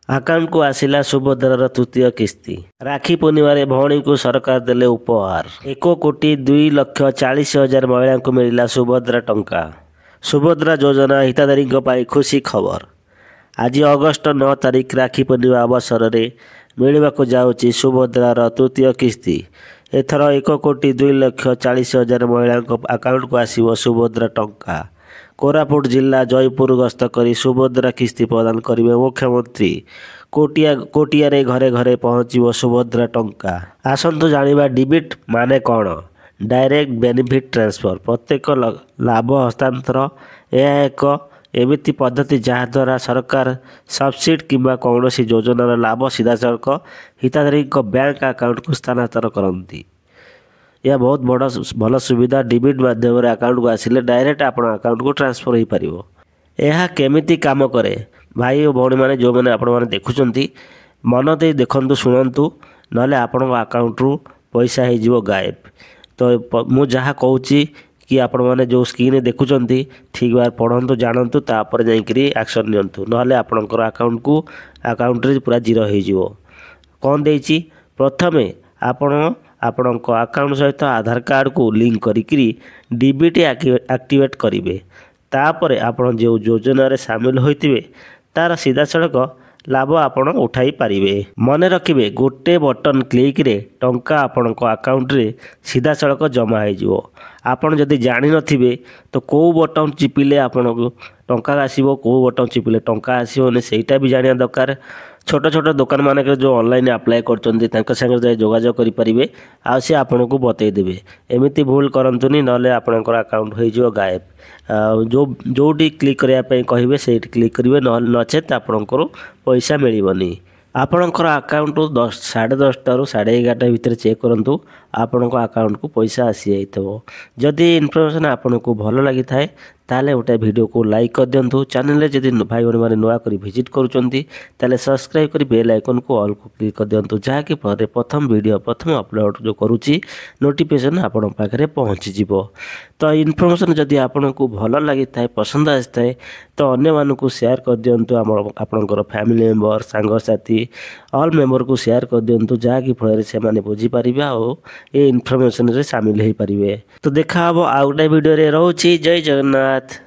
Account को आसिला सुभद्रार तृतीय किस्ती। राखी पूर्णिमारे भौणी को सरकार देले उपहार। 1,40,40,000 महिला को मिला सुभद्रा टंका। सुभद्रा योजना हिताधारी खुशी खबर। आज अगस्ट 9 तारिख राखी पूर्णिमा अवसर में मिलवाक जाऊँगी सुभद्रार तृतीय किस्ती। एथर 1,02,40,000 महिला आकाउंट को आसव सुभद्रा टंका। कोरापुट जिला जयपुर गस्त कर सुभद्रा किस्ती प्रदान करेंगे मुख्यमंत्री। कोटिया घरे घरे पहुँचव सुभद्रा टंका। आसतु जानिबा डिबिट माने कौन। डायरेक्ट बेनिफिट ट्रांसफर प्रत्येक लाभ हस्तांतर। यह एक एमिति पद्धति जहाद्वारा सरकार सब्सिडी किंबा कौन योजनार लाभ सीधा सड़क हिताधारी बैंक अकाउंट को स्थानांतर करती। यह बहुत बड़ा भल सुविधा। डिबिट माध्यम अकाउंट को आसिले डायरेक्ट आपण अकाउंट को ट्रांसफर हो पारिबो। यह केमिति काम करे भाई और भौणी मैंने जो मैंने आपण मैंने देखुंती मन दे देखंतु शुणु ना आपण अकाउंट रु पैसा हो गायब। तो मु जहाँ कहूँ कि आपण मैंने जो स्क्रीन देखुंती ठीक बार पढ़ंतु जानतु तापर जाइकरी एक्शन नियंतु नहले आपणकर अकाउंट रे पूरा जीरो हो कौन देछि। प्रथमे आपण आपणक अकाउंट सहित आधार कार्ड को लिंक करी डीबीटी एक्टिवेट करेंगे। तापर आपण जो योजना रे सामिल होइतिबे तार सीधा सड़क लाभ आपण उठाई पारिबे। मने रखिबे गोटे बटन क्लिक रे टंका आपणक अकाउंट रे सीधा सड़क जमा हो। आपण जदि जानि नथिबे तो को बटन चिपिले आपणक टंका आसीबो को बटन चिपिले टंका आसीबोनी सेटा भी जानिया दरकार। छोट छोट दुकान मानक जो ऑनलाइन अप्लाई कर जोगाजोग करेंगे आ सी आपन को बतईदेवे। एमती भूल करतुनि नले आपणकर अकाउंट हो गायब। जोटी क्लिक करने कहे से क्लिक करेंगे नचेत आपणकर पैसा मिलबनी। आपणकर अकाउंट 10:30 ରୁ 11:30 भितर चेक करूँ आपण अकाउंट को पैसा आसी जाइए। जदि इनफर्मेशन आपन को भल लगी थाए ताले गोटे वीडियो को लाइक कर दिंतु। चैनल जदि भाई भाई मैंने नुआ कर विजिट करुँच सब्सक्राइब कर बेल आइकन को ऑल को क्लिक कर दिंतु जहाँकि प्रथम वीडियो प्रथम अपलोड जो करुँची नोटिफिकेशन आपण पाखे पहुँची। तो इनफर्मेशन जदि आपन को भल लगी थाए पसंद आसी थाए तो अन्य मानक शेयर कर दिंतु। आपणकर फैमिली मेंबर सांगसाथी ऑल मेंबर को शेयर कर दिंतु जहाँकि फल से बुझीपारे और ये इनफर्मेशन रे सामिल हो पारे। तो देखा हम आउ गोटे वीडियो रे रहूची। जय जगन्नाथ।